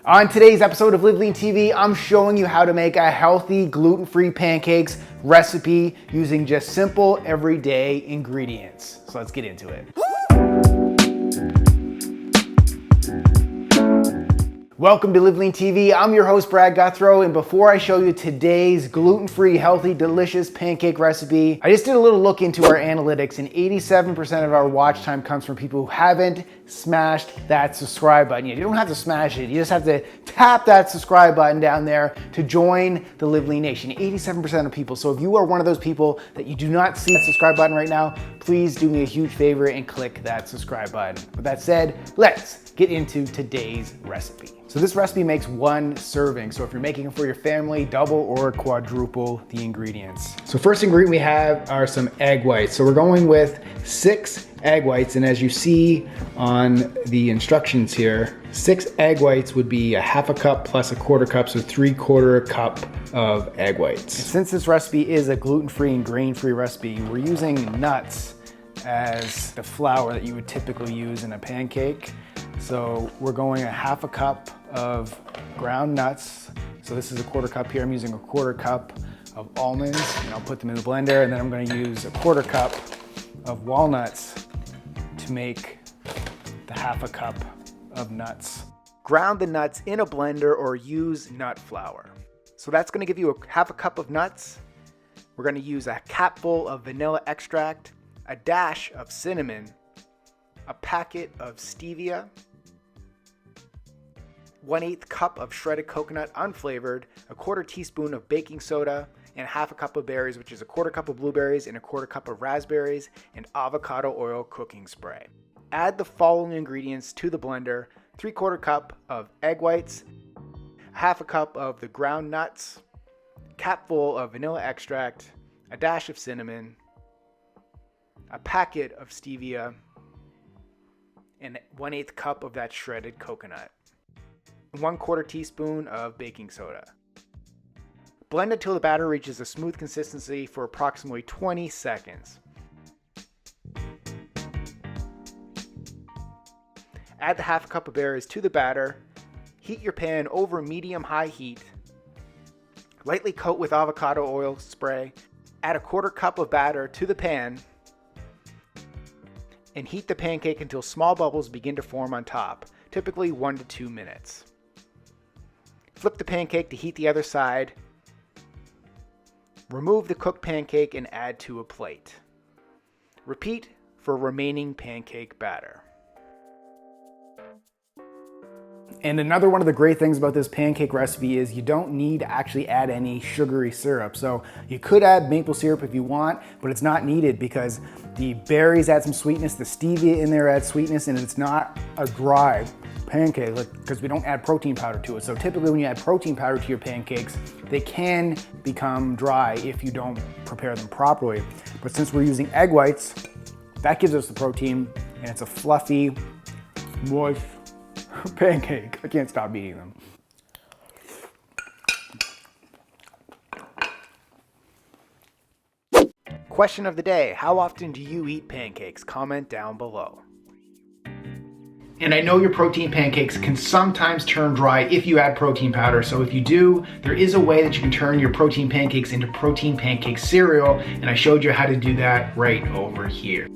On today's episode of LiveLeanTV, I'm showing you how to make a healthy gluten-free pancakes recipe using just simple everyday ingredients. So let's get into it. Welcome to LiveLeanTV. I'm your host, Brad Guthrow, and before I show you today's gluten-free, healthy, delicious pancake recipe, I just did a little look into our analytics, and 87% of our watch time comes from people who haven't smashed that subscribe button yet. You don't have to smash it, you just have to tap that subscribe button down there to join the LiveLean Nation. 87% of people. So if you are one of those people that you do not see that subscribe button right now, please do me a huge favor and click that subscribe button. With that said, let's get into today's recipe. So this recipe makes one serving. So if you're making it for your family, double or quadruple the ingredients. So first ingredient we have are some egg whites. So we're going with 6 egg whites. And as you see on the instructions here, 6 egg whites would be a half a cup plus a quarter cup. So 3/4 cup of egg whites. And since this recipe is a gluten-free and grain-free recipe, we're using nuts as the flour that you would typically use in a pancake. So we're going a half a cup of ground nuts. So this is a quarter cup here. I'm using a quarter cup of almonds, and I'll put them in the blender, and then I'm going to use a quarter cup of walnuts to make the half a cup of nuts. Ground the nuts in a blender or use nut flour. So that's going to give you a half a cup of nuts. We're going to use a capful of vanilla extract, a dash of cinnamon, a packet of stevia, 1/8 cup of shredded coconut unflavored, a quarter teaspoon of baking soda, and half a cup of berries, which is a quarter cup of blueberries and a quarter cup of raspberries, and avocado oil cooking spray. Add the following ingredients to the blender: 3/4 cup of egg whites, half a cup of the ground nuts, capful of vanilla extract, a dash of cinnamon, a packet of stevia, and 1/8 cup of that shredded coconut. 1/4 teaspoon of baking soda. Blend until the batter reaches a smooth consistency for approximately 20 seconds. Add the half a cup of berries to the batter. Heat your pan over medium-high heat. Lightly coat with avocado oil spray. Add a quarter cup of batter to the pan and heat the pancake until small bubbles begin to form on top, typically 1 to 2 minutes. Flip the pancake to heat the other side. Remove the cooked pancake and add to a plate. Repeat for remaining pancake batter. And another one of the great things about this pancake recipe is you don't need to actually add any sugary syrup. So you could add maple syrup if you want, but it's not needed because the berries add some sweetness, the stevia in there adds sweetness, and it's not a dry pancake because we don't add protein powder to it. So typically when you add protein powder to your pancakes, they can become dry if you don't prepare them properly. But since we're using egg whites, that gives us the protein, and it's a fluffy, moist pancake. I can't stop eating them. Question of the day: how often do you eat pancakes? Comment down below. And I know your protein pancakes can sometimes turn dry if you add protein powder. So if you do, there is a way that you can turn your protein pancakes into protein pancake cereal. And I showed you how to do that right over here.